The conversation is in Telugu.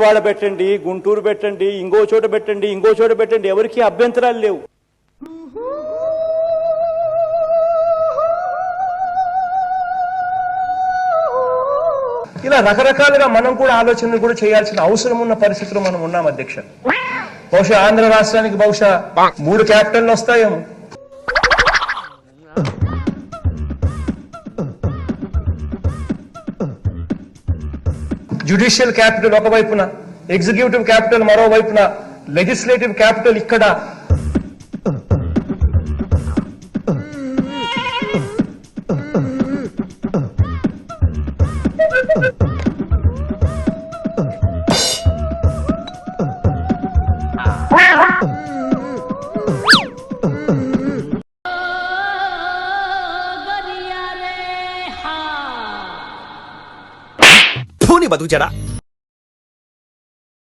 బెస్తవాడ పెట్టండి, గుంటూరు పెట్టండి, ఇంకో చోట పెట్టండి, ఇంకో చోట పెట్టండి, ఎవరికి అభ్యంతరాలు లేవు. ఇలా రకరకాలుగా మనం కూడా ఆలోచనలు కూడా చేయాల్సిన అవసరం ఉన్న పరిస్థితుల్లో మనం ఉన్నాం అధ్యక్ష. బహుశా ఆంధ్ర రాష్ట్రానికి బహుశా 3 క్యాపిటల్లు వస్తాయేమో. జ్యుడిషియల్ క్యాపిటల్ ఒకవైపున, ఎగ్జిక్యూటివ్ క్యాపిటల్ మరోవైపున, లెజిస్లేటివ్ క్యాపిటల్ ఇక్కడ. బతుకు చెడా